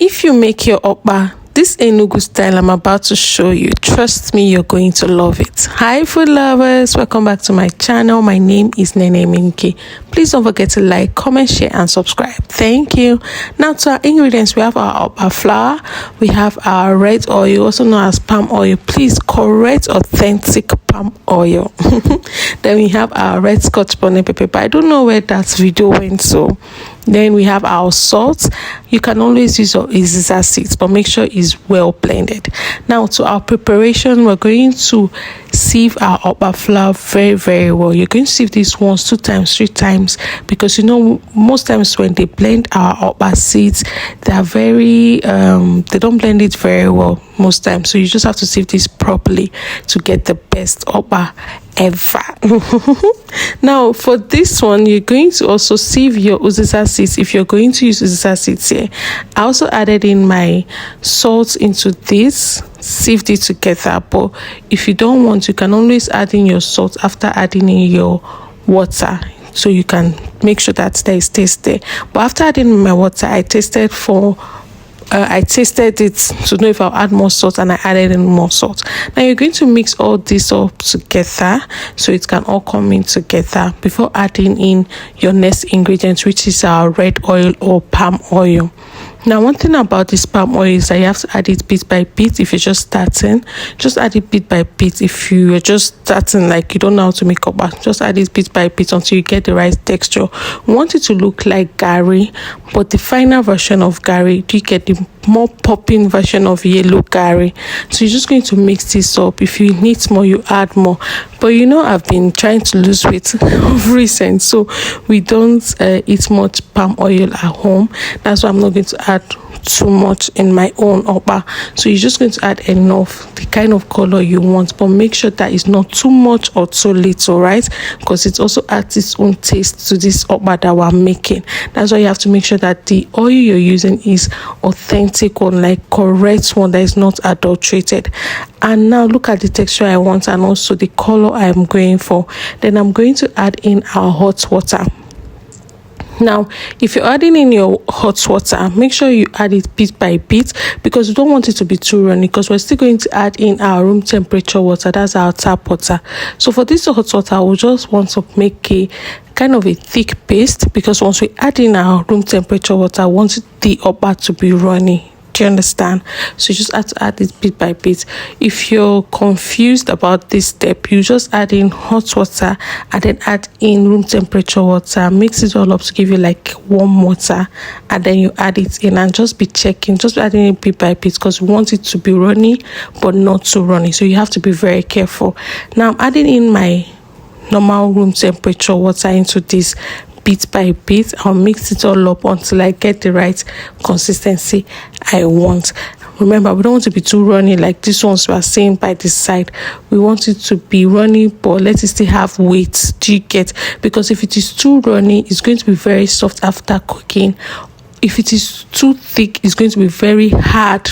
if you make your okpa this Enugu style I'm about to show you, trust me, you're going to love it. Hi food lovers, welcome back to my channel. My name is Nene Minki. Please don't forget to like, comment, share and subscribe. Thank you. Now to our ingredients, we have our okpa flour, we have our red oil, also known as palm oil. Please, correct authentic palm oil. Then we have our red scotch bonnet pepper, but I don't know where that video went, so then we have our salt. You can always use your Uziza seeds, but make sure it's well blended. Now to our preparation, we're going to sieve our okpa flour very well. You're going to sieve this once, 2 times, 3 times, because you know most times when they blend our okpa seeds, they are very they don't blend it very well most times, so you just have to sieve this properly to get the best okpa ever. Now for this one, you're going to also sieve your Uziza seeds. If you're going to use Uziza seeds here, I also added in my salt into this, sieved it together. But if you don't want, you can always add in your salt after adding in your water, so you can make sure that there is taste there. But after adding my water, I tasted it to know if I'll add more salt, and I added in more salt. Now you're going to mix all this up together so it can all come in together before adding in your next ingredient, which is our red oil or palm oil. Now one thing about this palm oil is that you have to add it bit by bit. If you're just starting, just add it bit by bit. If you're just starting, like you don't know how to make up, just add it bit by bit until you get the right texture. We want it to look like gari, but the final version of gari, you get the more popping version of yellow gari. So you're just going to mix this up. If you need more, you add more. But you know, I've been trying to lose weight of recent, so we don't eat much palm oil at home. That's why I'm not going to add too much in my own okpa. So you're just going to add enough, the kind of color you want, but make sure that it's not too much or too little, right? Because it also adds its own taste to this okpa that we're making. That's why you have to make sure that the oil you're using is authentic one, like correct one, that is not adulterated. And now look at the texture I want and also the color I'm going for. Then I'm going to add in our hot water. Now if you're adding in your hot water, make sure you add it bit by bit, because you don't want it to be too runny, because we're still going to add in our room temperature water, that's our tap water. So for this hot water, we just want to make a kind of a thick paste, because once we add in our room temperature water, I want the okpa to be runny. Do you understand? So you just have to add it bit by bit. If you're confused about this step, you just add in hot water and then add in room temperature water, mix it all up to give you like warm water, and then you add it in and just be checking, just adding it bit by bit, because we want it to be runny but not too runny, so you have to be very careful. Now I'm adding in my normal room temperature water into this bit by bit. I'll mix it all up until I get the right consistency I want. Remember, we don't want to be too runny like this ones we are seeing by this side. We want it to be runny, but let it still have weight. Do you get? Because if it is too runny, it's going to be very soft after cooking. If it is too thick, it's going to be very hard.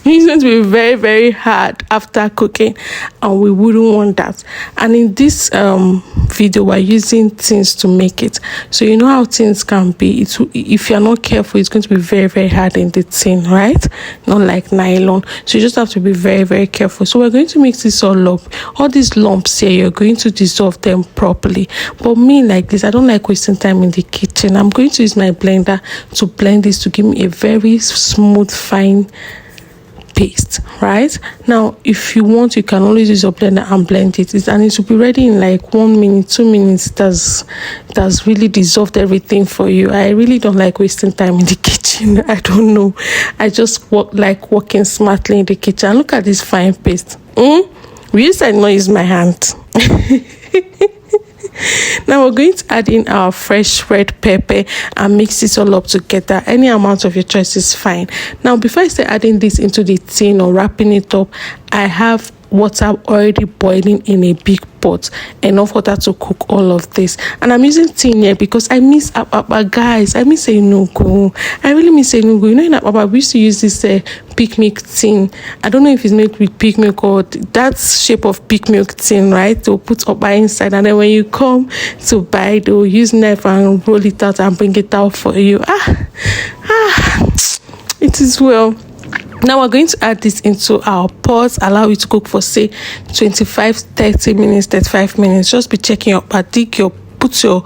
It's going to be very hard after cooking, and we wouldn't want that. And in this video, we're using tins to make it, so you know how tins can be. If you're not careful, it's going to be very hard in the tin, right? Not like nylon. So you just have to be very careful. So we're going to mix this all up. All these lumps here, you're going to dissolve them properly. But me, like this, I don't like wasting time in the kitchen. I'm going to use my blender to blend this to give me a very smooth, fine paste. Right now, if you want, you can always use your blender and blend it, and it will be ready in like 1 minute, 2 minutes. That's really dissolved everything for you. I really don't like wasting time in the kitchen. I don't know, I just like working smartly in the kitchen. Look at this fine paste. We used to not use my hand. Now we're going to add in our fresh red pepper and mix it all up together. Any amount of your choice is fine. Now before I start adding this into the tin or wrapping it up, I have water already boiling in a big pot, enough water to cook all of this. And I'm using tin here because I miss Okpa, guys. I miss Enugu. I really miss Enugu. You know, in Okpa we used to use this pig milk tin. I don't know if it's made with pig milk or that shape of pig milk tin, right? They'll put Okpa inside, and then when you come to buy, they'll use knife and roll it out and bring it out for you. It is well. Now we're going to add this into our pot, allow it to cook for say 25-30 minutes, 35 minutes. Just be checking your okpa, put your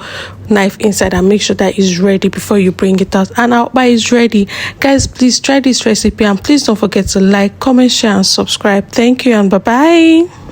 knife inside and make sure that it's ready before you bring it out. And our okpa is ready. Guys, please try this recipe and please don't forget to like, comment, share and subscribe. Thank you and bye bye.